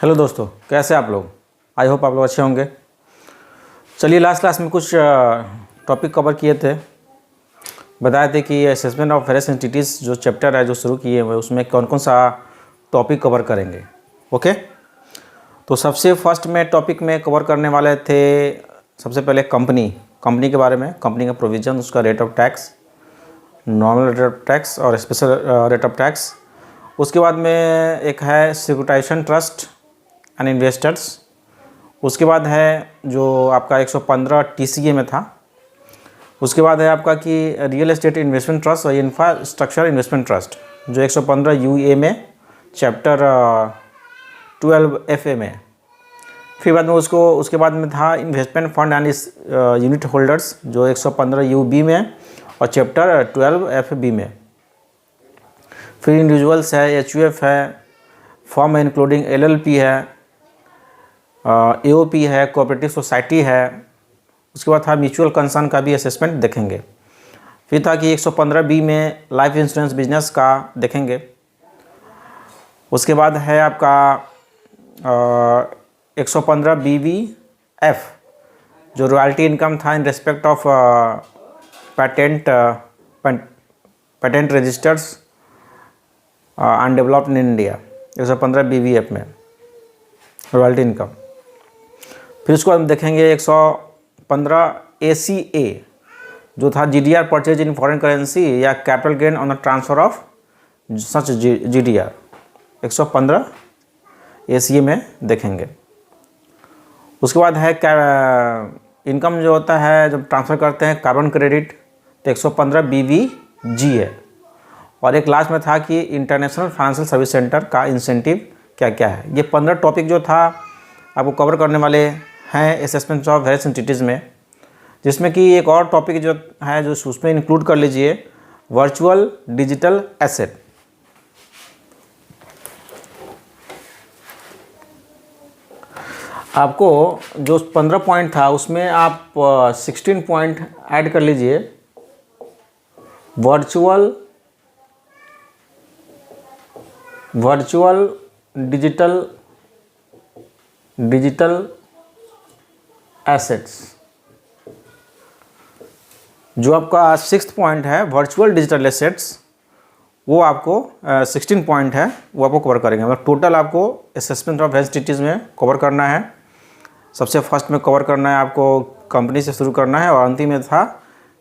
Hello दोस्तों, कैसे आप लोग। आई होप आप लोग अच्छे होंगे। चलिए, लास्ट क्लास में कुछ टॉपिक कवर किए थे। बताए थे कि असेसमेंट ऑफ वेरियस एंटिटीज़ जो चैप्टर है जो शुरू किए हुए उसमें कौन कौन सा टॉपिक कवर करेंगे। ओके, तो सबसे फर्स्ट में टॉपिक में कवर करने वाले थे सबसे पहले कंपनी के बारे में, कंपनी का प्रोविज़न, उसका rate of tax, normal rate of tax और स्पेशल रेट ऑफ टैक्स। उसके बाद में एक है सिक्योरिटाइजेशन ट्रस्ट एंड इन्वेस्टर्स। उसके बाद है जो आपका 115 TCA में था। उसके बाद है आपका कि रियल एस्टेट इन्वेस्टमेंट ट्रस्ट और इंफ्रास्ट्रक्चर इन्वेस्टमेंट ट्रस्ट जो 115 UA में चैप्टर 12 FA में। फिर बाद में उसके बाद में था इन्वेस्टमेंट फंड एंड इस यूनिट होल्डर्स जो 115 UB में और चैप्टर 12 FB में। फिर इंडिविजुअल्स है, HUF है, फॉर्म इंक्लूडिंग LLP है, AOP है, कोऑपरेटिव सोसाइटी है। उसके बाद था म्यूचुअल कंसर्न का भी असेसमेंट देखेंगे। फिर था कि 115B में लाइफ इंश्योरेंस बिजनेस का देखेंगे। उसके बाद है आपका 115BBF जो रॉयल्टी इनकम था in respect of patent registers undeveloped in India, 115BBF में रॉयल्टी इनकम। फिर उसको हम देखेंगे 115 ACA जो था GDR purchase in foreign currency या capital gain on the transfer of such GDR, 115 ACA में देखेंगे। उसके बाद है इनकम जो होता है जब ट्रांसफ़र करते हैं कार्बन क्रेडिट, तो 115 BVG है। और एक लास्ट में था कि इंटरनेशनल फाइनेंशियल सर्विस सेंटर का इंसेंटिव क्या क्या है। ये 15 टॉपिक जो था आपको कवर करने वाले हैं असेसमेंट ऑफ वेरियस एंटिटीज़ में, जिसमें कि एक और टॉपिक जो है जो उसमें इंक्लूड कर लीजिए, वर्चुअल डिजिटल एसेट। आपको जो 15 पॉइंट था उसमें आप 16 पॉइंट ऐड कर लीजिए। वर्चुअल डिजिटल एसेट्स, जो आपका 6th पॉइंट है वर्चुअल डिजिटल एसेट्स, वो आपको 16 पॉइंट है वो आपको कवर करेंगे। मतलब टोटल आपको असेसमेंट ऑफ एंटिटीज़ में कवर करना है। सबसे फर्स्ट में कवर करना है आपको कंपनी से शुरू करना है और अंतिम में था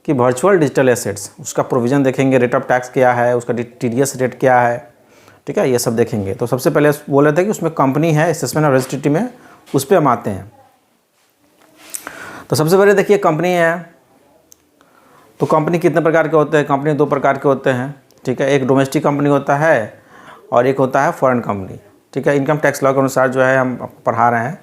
कि वर्चुअल डिजिटल एसेट्स, उसका प्रोविज़न देखेंगे, रेट ऑफ टैक्स क्या है, उसका TDS रेट क्या है, ठीक है, ये सब देखेंगे। तो सबसे पहले बोल रहे थे कि उसमें कंपनी है असेसमेंट ऑफ एंटिटी में, उस पर हम आते हैं। तो सबसे पहले देखिए कंपनी है, तो कंपनी कितने प्रकार के होते हैं। कंपनी 2 प्रकार के होते हैं, ठीक है। एक डोमेस्टिक कंपनी होता है और एक होता है फॉरेन कंपनी, ठीक है। इनकम टैक्स लॉ के अनुसार जो है हम आपको पढ़ा रहे हैं।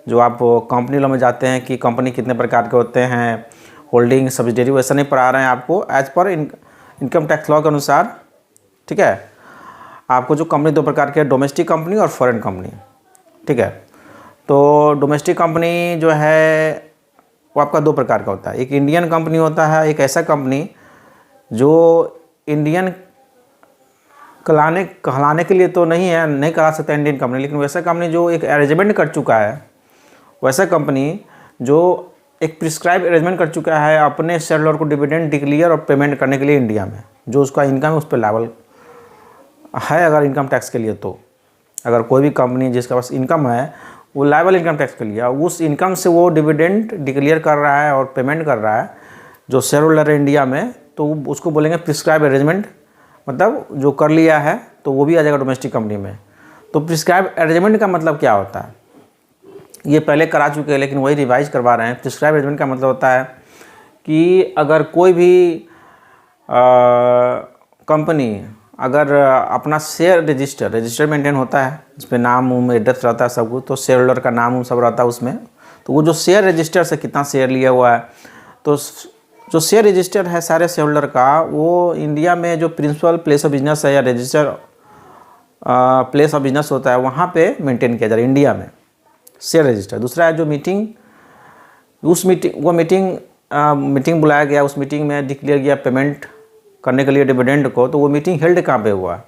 जो आप कंपनी लॉ में जाते हैं कि कंपनी कितने प्रकार के होते हैं, होल्डिंग, सब्सिडियरी, वैसा नहीं पढ़ा रहे हैं आपको, as per income tax law के अनुसार, ठीक है। आपको जो कंपनी 2 प्रकार के, डोमेस्टिक कंपनी और फॉरेन कंपनी, ठीक है। तो डोमेस्टिक कंपनी जो है वो आपका 2 प्रकार का होता है। एक इंडियन कंपनी होता है, एक ऐसा कंपनी जो इंडियन कहलाने के लिए तो नहीं है, नहीं करा सकता इंडियन कंपनी, लेकिन वैसा कंपनी जो एक अरेंजमेंट कर चुका है, वैसा कंपनी जो एक प्रिस्क्राइब अरेंजमेंट कर चुका है अपने शेयर होल्डर को डिविडेंड डिक्लेयर और पेमेंट करने के लिए इंडिया में, जो उसका इनकम है उस पर लेवल है अगर इनकम टैक्स के लिए। तो अगर कोई भी कंपनी जिसके पास इनकम है वो लायबल इनकम टैक्स के लिए, उस इनकम से वो डिविडेंड डिक्लेयर कर रहा है और पेमेंट कर रहा है जो शेयर होल्डर है इंडिया में, तो उसको बोलेंगे प्रिस्क्राइब अरेंजमेंट, मतलब जो कर लिया है, तो वो भी आ जाएगा डोमेस्टिक कंपनी में। तो प्रिस्क्राइब अरेंजमेंट का मतलब क्या होता है, ये पहले करा चुके हैं लेकिन वही रिवाइज करवा रहे हैं। प्रिस्क्राइब अरेंजमेंट का मतलब होता है कि अगर कोई भी कंपनी अगर अपना शेयर रजिस्टर मेंटेन होता है, इस पर नाम उम एड्रेस रहता है सब कुछ, तो शेयर होल्डर का नाम सब रहता है उसमें। तो वो जो शेयर रजिस्टर से कितना शेयर लिया हुआ है, तो जो शेयर रजिस्टर है सारे शेयर होल्डर का, वो इंडिया में जो प्रिंसिपल प्लेस ऑफ बिजनेस है या रजिस्टर प्लेस ऑफ बिजनेस होता है वहाँ पे मेंटेन किया जा रहा है इंडिया में शेयर रजिस्टर। दूसरा है जो मीटिंग बुलाया गया, उस मीटिंग में डिक्लेयर किया पेमेंट करने के लिए डिविडेंड को, तो वो मीटिंग हेल्ड कहाँ पे हुआ,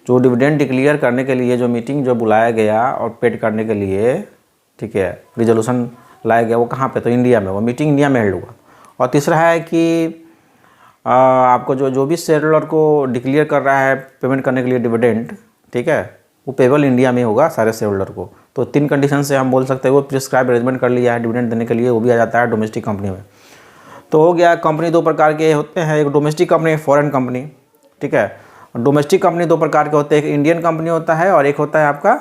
जो डिविडेंड डिक्लेयर करने के लिए जो मीटिंग जो बुलाया गया और पेड करने के लिए, ठीक है, रिजोल्यूशन लाया गया, वो कहाँ पे, तो इंडिया में, वो मीटिंग इंडिया में हेल्ड हुआ। और तीसरा है कि आपको जो भी शेयर होल्डर को डिक्लेयर कर रहा है पेमेंट करने के लिए डिविडेंड, ठीक है, वो पेबल इंडिया में होगा सारे शेयर होल्डर को। तो 3 कंडीशन से हम बोल सकते हैं वो प्रिस्क्राइब अरेंजमेंट कर लिया है डिविडेंड देने के लिए, वो भी आ जाता है डोमेस्टिक कंपनी में। तो हो गया, कंपनी 2 प्रकार के होते हैं, एक डोमेस्टिक कंपनी, एक फॉरेन कंपनी, ठीक है। डोमेस्टिक कंपनी 2 प्रकार के होते हैं, एक इंडियन कंपनी होता है और एक होता है आपका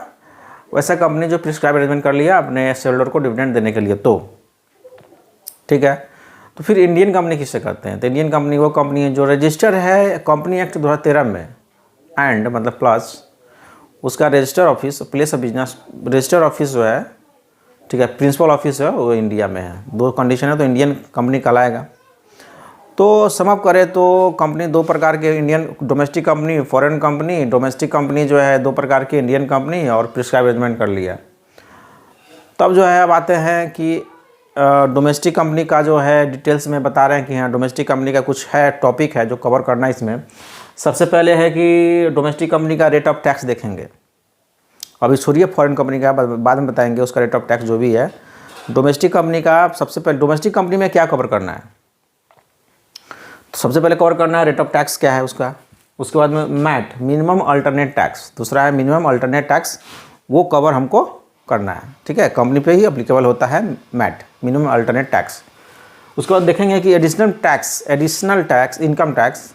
वैसा कंपनी जो प्रिस्क्राइब अरेंजमेंट कर लिया अपने शेयर होल्डर को डिविडेंड देने के लिए, तो ठीक है। तो फिर इंडियन कंपनी किससे करते हैं, तो इंडियन कंपनी वो कंपनी है जो रजिस्टर है कंपनी एक्ट 2013 में, एंड मतलब प्लस उसका register office, place of business, register office जो है, ठीक है, प्रिंसिपल ऑफिस है वो इंडिया में है। 2 कंडीशन है तो इंडियन कंपनी कहलाएगा। तो समअप करें तो कंपनी 2 प्रकार के, Indian domestic company, foreign company. Domestic company जो है 2 प्रकार की, इंडियन कंपनी और प्रिस्क्राइब अरेंजमेंट कर लिया। तब जो है अब आते हैं कि डोमेस्टिक कंपनी का जो है डिटेल्स में बता रहे हैं कि हाँ डोमेस्टिक कंपनी का कुछ है टॉपिक है जो कवर करना है इसमें। सबसे पहले है कि डोमेस्टिक कंपनी का रेट ऑफ टैक्स देखेंगे। अभी छोड़िए फॉरेन कंपनी का, बाद में बताएंगे उसका रेट ऑफ टैक्स जो भी है। डोमेस्टिक कंपनी का सबसे पहले, डोमेस्टिक कंपनी में क्या कवर करना है, तो सबसे पहले कवर करना है रेट ऑफ टैक्स क्या है उसका। उसके बाद में मैट, मिनिमम अल्टरनेट टैक्स, दूसरा है मिनिमम अल्टरनेट टैक्स, वो कवर हमको करना है, ठीक है। कंपनी पे ही अप्लीकेबल होता है मैट, मिनिमम अल्टरनेट टैक्स। उसके बाद देखेंगे कि additional tax, income tax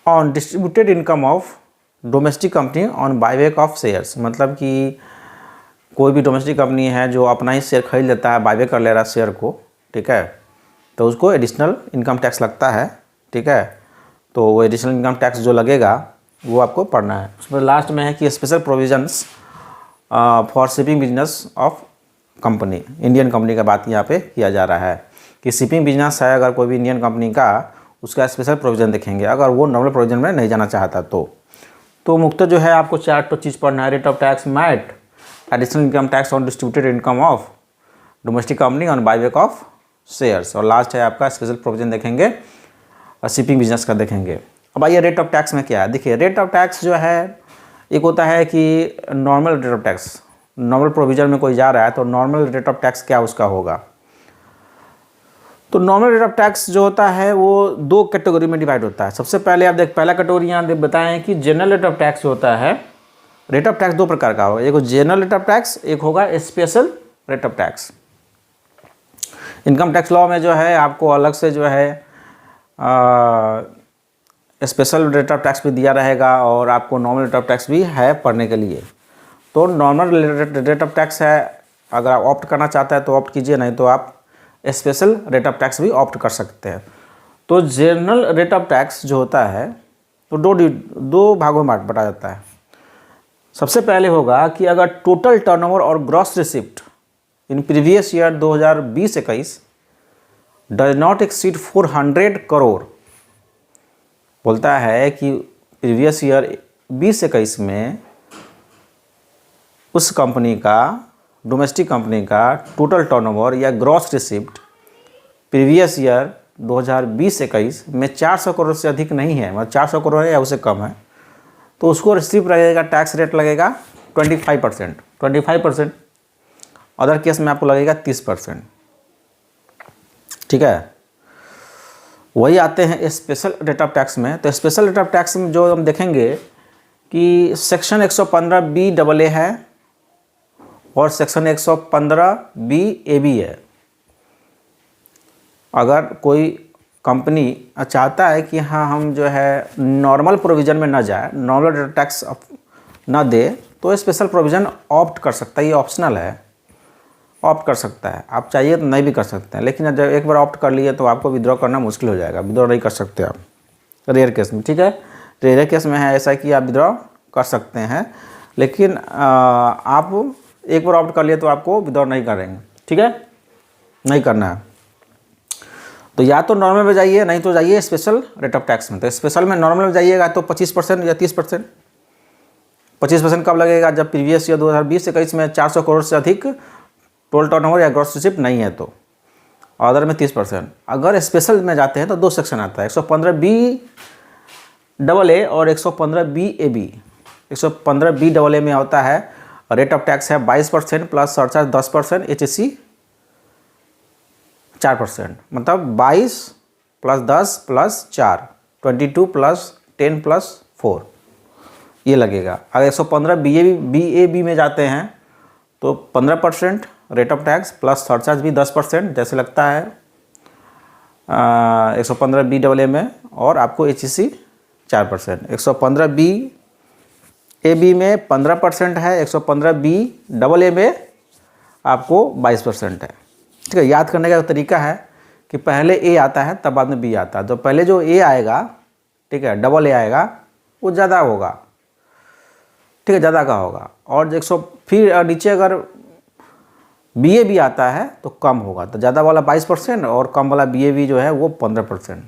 on distributed income of domestic company on buyback of shares, मतलब कि कोई भी डोमेस्टिक कंपनी है जो अपना ही शेयर खरीद लेता है, बायबैक कर ले रहा है शेयर को, ठीक है, तो उसको एडिशनल इनकम टैक्स लगता है, ठीक है। तो वो एडिशनल इनकम टैक्स जो लगेगा वो आपको पढ़ना है। उसमें लास्ट में है कि special provisions for shipping business of company, Indian company का बात यहाँ पे किया जा रहा है कि शिपिंग बिजनेस है अगर कोई भी इंडियन कंपनी का, उसका स्पेशल प्रोविज़न देखेंगे अगर वो नॉर्मल प्रोविज़न में नहीं जाना चाहता तो मुख्य जो है आपको 4 चीज़ पढ़ना है, rate of tax, MAT, additional income tax on distributed income of domestic company on buyback of shares, और लास्ट है आपका स्पेशल प्रोविज़न देखेंगे और शिपिंग बिजनेस का देखेंगे। अब आइए रेट ऑफ टैक्स में क्या है, देखिए रेट ऑफ टैक्स जो है एक होता है कि normal rate of tax, normal provision में कोई जा रहा है तो नॉर्मल रेट ऑफ टैक्स क्या उसका होगा। तो नॉर्मल रेट ऑफ टैक्स जो होता है वो 2 कैटेगरी में डिवाइड होता है। सबसे पहले आप पहला कैटेगरी यहाँ बताएं कि जनरल रेट ऑफ टैक्स होता है। रेट ऑफ टैक्स 2 प्रकार का होगा, एक जनरल रेट ऑफ टैक्स, एक होगा special rate of tax. Income tax law में जो है आपको अलग से जो है स्पेशल रेट ऑफ टैक्स भी दिया रहेगा और आपको नॉर्मल रेट ऑफ टैक्स भी है पढ़ने के लिए। तो नॉर्मल रेट ऑफ टैक्स है, अगर आप ऑप्ट करना चाहते हैं तो ऑप्ट कीजिए, नहीं तो आप स्पेशल रेट ऑफ टैक्स भी ऑप्ट कर सकते हैं। तो जनरल रेट ऑफ टैक्स जो होता है तो 2 भागों में बटा जाता है। सबसे पहले होगा कि अगर टोटल टर्नओवर और gross receipt in previous year 2020-21 does not exceed 400 crore, बोलता है कि प्रीवियस ईयर 20-21 में उस कंपनी का, डोमेस्टिक कंपनी का टोटल टर्नओवर या ग्रॉस रिसिप्ट प्रीवियस ईयर 2020-21 में 400 करोड़ से अधिक नहीं है, मतलब 400 करोड़ है या उससे कम है, तो उसको रिसिप्ट लगेगा, टैक्स रेट लगेगा 25%। अदर केस में आपको लगेगा 30%, ठीक है। वही आते हैं स्पेशल रेट ऑफ टैक्स में। तो स्पेशल रेट ऑफ टैक्स में जो हम देखेंगे कि सेक्शन 115BAA है और सेक्शन 115BAB है। अगर कोई कंपनी चाहता है कि हाँ हम जो है नॉर्मल प्रोविज़न में ना जाए, नॉर्मल रेट ऑफ टैक्स ना दे, तो स्पेशल प्रोविज़न ऑप्ट कर सकता है, ये ऑप्शनल है, ऑप्ट कर सकता है। आप चाहिए तो नहीं भी कर सकते हैं, लेकिन जब एक बार ऑप्ट कर लिए तो आपको विड्रॉ करना मुश्किल हो जाएगा, विड्रॉ नहीं कर सकते आप रेयर केस में, ठीक है। रेयर केस में है ऐसा कि आप विड्रॉ कर सकते हैं, लेकिन आप एक बार ऑप्ट कर लिए तो आपको विड्रॉ नहीं करेंगे, ठीक है, नहीं करना है। तो या तो नॉर्मल में जाइए, नहीं तो जाइए स्पेशल रेट ऑफ टैक्स में। तो स्पेशल में नॉर्मल में जाइएगा तो 25% या 30%। 25% कब लगेगा, जब प्रीवियस ईयर 2020-21 में 400 करोड़ से अधिक टोटल टर्नओवर या ग्रॉस रिसिप्ट नहीं है तो। अदर में 30%। अगर स्पेशल में जाते हैं तो 2 सेक्शन आता है, 115B डबल ए और 115 B A B. 115 B double A में होता है रेट ऑफ टैक्स है 22% प्लस सरचार्ज 10%, HSC 4%, मतलब 22 प्लस 10 प्लस 4, 22 प्लस 10 प्लस 4 ये लगेगा। अगर 115 बी ए बी में जाते हैं तो 15% rate of tax plus surcharge भी 10% जैसे लगता है 115 बी डबल ए में, और आपको HSC 4%। 115 बी ए बी में 15% है, 115 बी डबल ए में आपको 22% है। ठीक है, याद करने का तरीका है कि पहले ए आता है तब बाद में बी आता है, तो पहले जो ए आएगा, ठीक है, डबल ए आएगा वो ज़्यादा होगा, ठीक है, ज़्यादा का होगा, और 100 फिर नीचे अगर बी ए बी आता है तो कम होगा, तो ज़्यादा वाला 22% और कम वाला बी ए बी जो है वो 15%।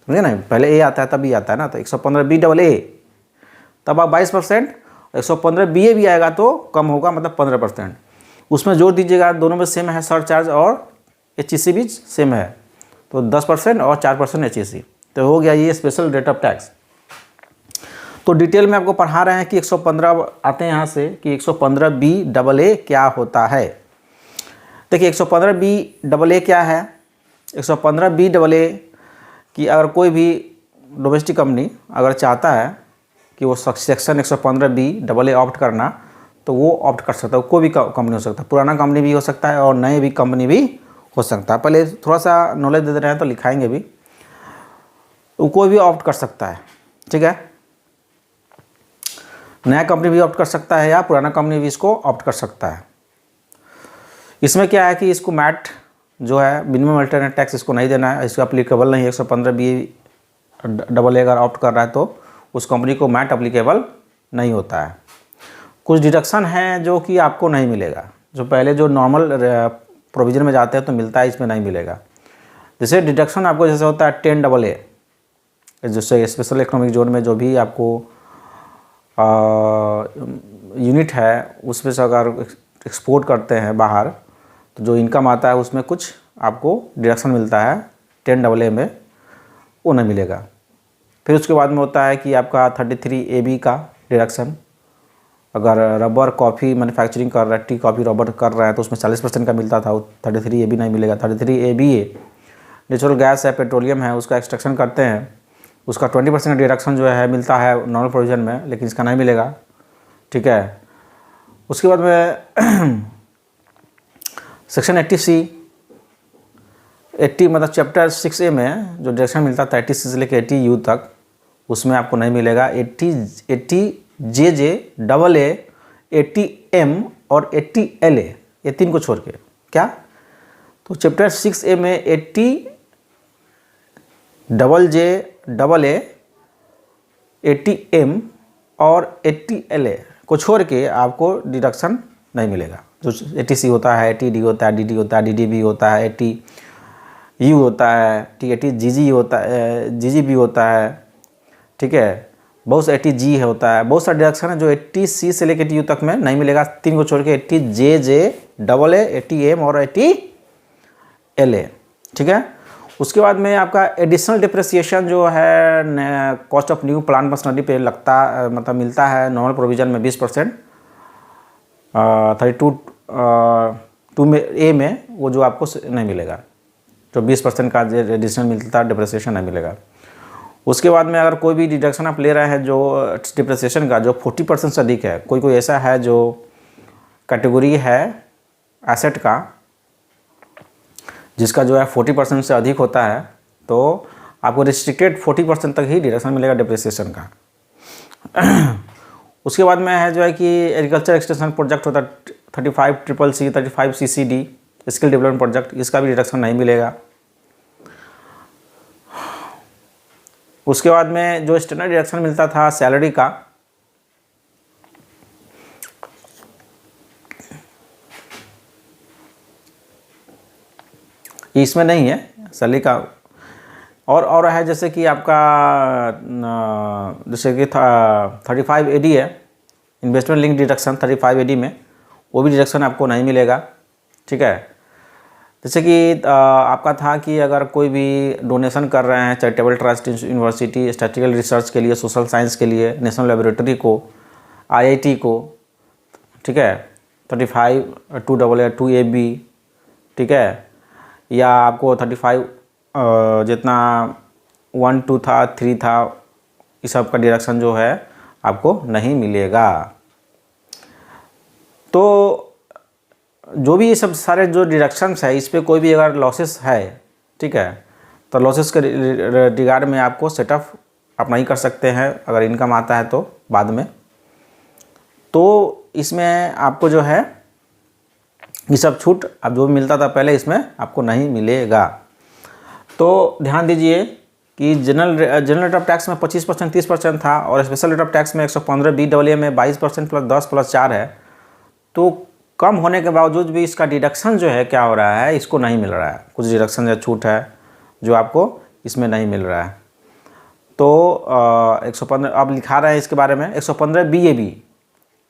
समझे ना, पहले ए आता है तब बी आता है ना, तो 115 बी डबल ए तब आप 22%, 115 बी ए बी आएगा तो कम होगा, मतलब 15%। उसमें जोड़ दीजिएगा, दोनों में सेम है सरचार्ज और HSC भी सेम है, तो 10% और 4% HSC, तो हो गया ये स्पेशल रेट ऑफ टैक्स। तो डिटेल में आपको पढ़ा रहे हैं कि 115 आते हैं यहाँ से कि 115 बी डबल ए क्या होता है। देखिए 115 बी डबल ए क्या है। 115 बी डबल ए कि अगर कोई भी डोमेस्टिक कंपनी अगर चाहता है कि वो section 115 B double A opt करना, तो वो ऑप्ट कर सकता है। कोई भी कंपनी हो सकता है, पुराना कंपनी भी हो सकता है और नए भी कंपनी भी हो सकता है। पहले थोड़ा सा नॉलेज दे रहे हैं तो लिखाएंगे भी, तो कोई भी ऑप्ट कर सकता है। ठीक है, नया कंपनी भी ऑप्ट कर सकता है या पुराना कंपनी भी इसको ऑप्ट कर सकता है। इसमें क्या है कि इसको मैट जो है मिनिमम अल्टरनेट टैक्स इसको नहीं देना है, इसको अप्लीकेबल नहीं है। 115 बी डबल ए अगर ऑप्ट कर रहा है तो उस कंपनी को मैट अप्लीकेबल नहीं होता है। कुछ डिडक्शन हैं जो कि आपको नहीं मिलेगा, जो पहले जो नॉर्मल प्रोविजन में जाते हैं तो मिलता है, इसमें नहीं मिलेगा। जैसे डिडक्शन आपको जैसे होता है 10 डबल ए, जैसे स्पेशल इकोनॉमिक जोन में जो भी आपको यूनिट है उसमें से अगर एक्सपोर्ट करते हैं बाहर, तो जो इनकम आता है उसमें कुछ आपको डिडक्शन मिलता है 10 डबल ए में, वो नहीं मिलेगा। फिर उसके बाद में होता है कि आपका 33 AB का डिडक्शन, अगर रबर कॉफ़ी मैन्युफैक्चरिंग कर रहा है, टी कॉफ़ी रबर कर रहा है तो उसमें 40% का मिलता था, वो 33 AB नहीं मिलेगा। 33 ABA नेचुरल गैस है, पेट्रोलियम है, उसका एक्सट्रैक्शन करते हैं, उसका 20% डिडक्शन जो है मिलता है नॉर्मल प्रोविजन में, लेकिन इसका नहीं मिलेगा। ठीक है, उसके बाद में सेक्शन 80C 80 मतलब चैप्टर 6A में जो डिडक्शन मिलता था 80C से लेकर 80U तक, उसमें आपको नहीं मिलेगा। 80 JJ डबल ए 80M और 80LA, ये तीन को छोड़ के क्या, तो चैप्टर 6A में 80 double J double A 80M और 80LA को छोड़ के आपको डिडक्शन नहीं मिलेगा। जो 80C होता है, 80D होता है, DD होता है, DDB होता है, 80U होता है, 80 GG होता है, GGB होता है। ठीक है, बहुत सा 80G होता है, बहुत सा डिडक्शन है जो 80C से लेकर 80U तक में नहीं मिलेगा। तीन को छोड़ के 80JJ डबल ए 80M और 80LA। ठीक है, उसके बाद में आपका एडिशनल डिप्रिसिएशन जो है cost of new plant machinery पे लगता मतलब मिलता है नॉर्मल प्रोविजन में 20%, 32 में ए में वो जो आपको नहीं मिलेगा, जो 20% का एडिशनल मिलता है डिप्रिसिएशन नहीं मिलेगा। उसके बाद में अगर कोई भी डिडक्शन आप ले रहे हैं जो डिप्रिसिएशन का जो 40% से अधिक है, कोई ऐसा है जो कैटेगरी है एसेट का जिसका जो है 40% से अधिक होता है, तो आपको रिस्ट्रिक्टेड 40% तक ही डिडक्शन मिलेगा डिप्रिसिएशन का। उसके बाद में है जो है कि एग्रीकल्चर एक्सटेंशन प्रोजेक्ट होता है 35CCC 35CCD skill development project, इसका भी डिडक्शन नहीं मिलेगा। उसके बाद में जो स्टैंडर्ड डिडक्शन मिलता था सैलरी का, इसमें नहीं है सैलरी का। और है जैसे कि आपका जैसे कि 35 AD है इन्वेस्टमेंट लिंक डिडक्शन 35 AD में, वो भी डिडक्शन आपको नहीं मिलेगा। ठीक है, जैसे कि आपका था कि अगर कोई भी डोनेशन कर रहे हैं charitable trust, university, statistical research के लिए, सोशल साइंस के लिए, नेशनल लेबोरेटरी को, IIT को, ठीक है, 35 2AA 2AB, ठीक है, या आपको 35 जितना 1 2 था 3 था, इस सब का डिडक्शन जो है आपको नहीं मिलेगा। तो जो भी ये सब सारे जो डिडक्शंस है, इस पे कोई भी अगर लॉसेस है, ठीक है, तो लॉसेस के रिगार्ड में आपको सेटअप आप नहीं कर सकते हैं अगर इनकम आता है तो बाद में। तो इसमें आपको जो है ये सब छूट अब जो मिलता था पहले इसमें आपको नहीं मिलेगा। तो ध्यान दीजिए कि जनरल रेट ऑफ टैक्स में 25% 30% था और स्पेशल रेट ऑफ टैक्स में 115BAA में 22% प्लस 10 प्लस 4 है। तो कम होने के बावजूद भी इसका डिडक्शन जो है क्या हो रहा है, इसको नहीं मिल रहा है। कुछ डिडक्शन या छूट है जो आपको इसमें नहीं मिल रहा है। तो 115 अब लिखा रहे हैं इसके बारे में 115BAB।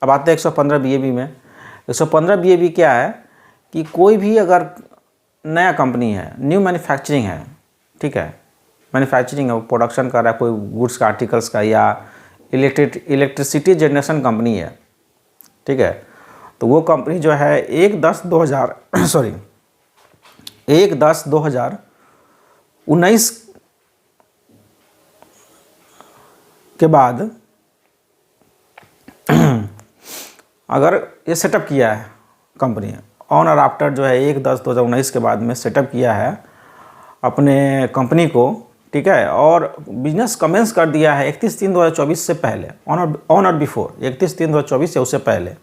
अब आते हैं 115BAB में। 115BAB क्या है कि कोई भी अगर नया कंपनी है, न्यू मैन्युफैक्चरिंग है, ठीक है, मैन्युफैक्चरिंग है, प्रोडक्शन कर रहा है कोई गुड्स का, आर्टिकल्स का, या इलेक्ट्रिसिटी जनरेशन कंपनी है, ठीक है, तो वो कंपनी जो है 1/10/2019 के बाद अगर ये सेटअप किया है कंपनी ऑन और आफ्टर जो है 1/10/2019 के बाद में सेटअप किया है अपने कंपनी को, ठीक है, और बिजनेस कमेंस कर दिया है 31/3/2024 से पहले, ऑन और बिफोर 31/3/2024 या उससे पहले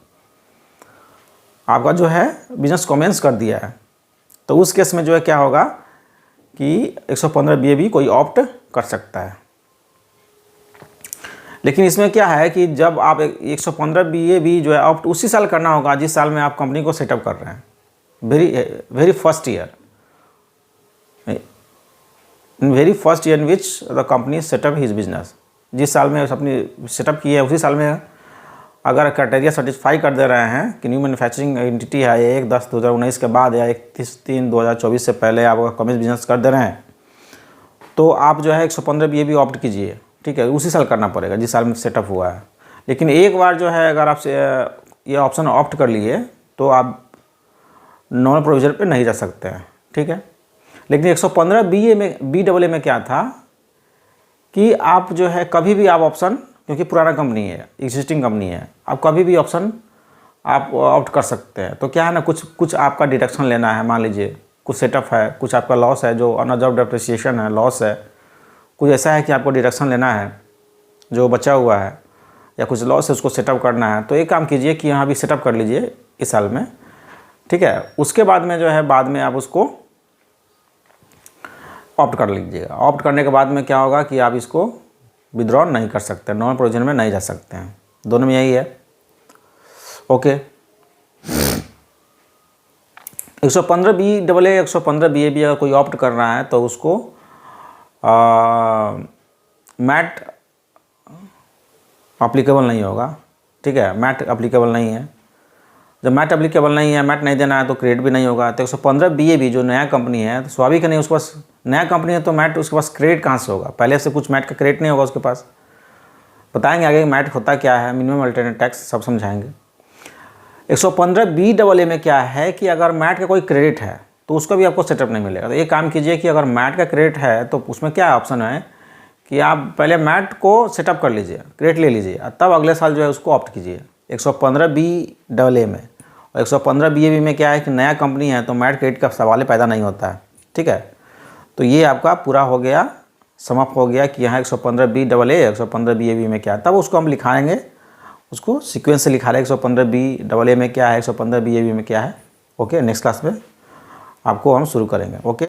आपका जो है बिजनेस कमेंस कर दिया है, तो उस केस में जो है क्या होगा कि 115BAB कोई ऑप्ट कर सकता है। लेकिन इसमें क्या है कि जब आप 115BAB जो है ऑप्ट उसी साल करना होगा जिस साल में आप कंपनी को सेटअप कर रहे हैं, very first year in which the company setup his business. जिस साल में अपनी सेटअप की है उसी साल में अगर क्राइटेरिया सेटिस्फाई कर दे रहे हैं कि न्यू मैन्युफैक्चरिंग एंटिटी है 1/10/2019 के बाद या 31/3/2024 से पहले आप कमर्स बिजनेस कर दे रहे हैं, तो आप जो है 115BAB ऑप्ट कीजिए, ठीक है, उसी साल करना पड़ेगा जिस साल में सेटअप हुआ है। लेकिन एक बार जो है अगर आप ये ऑप्शन ऑप्ट कर लिए तो आप नॉर्मल प्रोविजन पे नहीं जा सकते हैं, ठीक है। लेकिन 115BAA में क्या था कि आप जो है कभी भी आप ऑप्शन, क्योंकि पुराना कंपनी है, एग्जिस्टिंग कंपनी है, आप कभी भी ऑप्शन आप ऑप्ट कर सकते हैं। तो क्या है ना, कुछ आपका डिडक्शन लेना है, मान लीजिए कुछ सेटअप है, कुछ आपका लॉस है जो अनअब्जर्व्ड डेप्रिसिएशन है, लॉस है, कुछ ऐसा है कि आपको डिडक्शन लेना है जो बचा हुआ है, या कुछ लॉस है उसको सेटअप करना है। तो एक काम कीजिए कि यहाँ भी सेटअप कर लीजिए इस साल में, ठीक है, उसके बाद में जो है बाद में आप उसको ऑप्ट कर लीजिएगा। ऑप्ट करने के बाद में क्या होगा कि आप इसको विड्रॉ नहीं कर सकते, नॉन प्रोविजन में नहीं जा सकते हैं, दोनों में यही है। ओके, 115BAA 115BAB अगर कोई ऑप्ट कर रहा है तो उसको मैट अप्लीकेबल नहीं होगा, ठीक है, मैट अप्लीकेबल नहीं है। जब मैट अप्लीकेबल नहीं है, मैट नहीं देना है तो क्रेडिट भी नहीं होगा। तो 115BAB जो नया कंपनी है तो स्वाभाविक नहीं, उसके पास नया कंपनी है तो मैट उसके पास क्रेडिट कहाँ से होगा, पहले से कुछ मैट का क्रेडिट नहीं होगा उसके पास। बताएंगे आगे मैट होता क्या है, मिनिमम अल्टरनेट टैक्स, सब समझाएंगे। 115BAA में क्या है कि अगर मैट का कोई क्रेडिट है तो उसका भी आपको सेटअप नहीं मिलेगा। तो एक काम कीजिए कि अगर मैट का क्रेडिट है तो उसमें क्या ऑप्शन है कि आप पहले मैट को सेटअप कर लीजिए, क्रेडिट ले लीजिए, तब अगले साल जो है उसको ऑप्ट कीजिए 115BAA में। और 115BAB में क्या है कि नया कंपनी है तो मैट क्रेडिट का सवाल पैदा नहीं होता है, ठीक है। तो ये आपका पूरा हो गया, समाप्त हो गया कि यहाँ 115BAA 115BAB में क्या है, तब उसको हम लिखाएंगे, उसको सीक्वेंस से लिखा रहे 115BAA में क्या है, 115BAB में क्या है। ओके, नेक्स्ट क्लास में आपको हम शुरू करेंगे। ओके।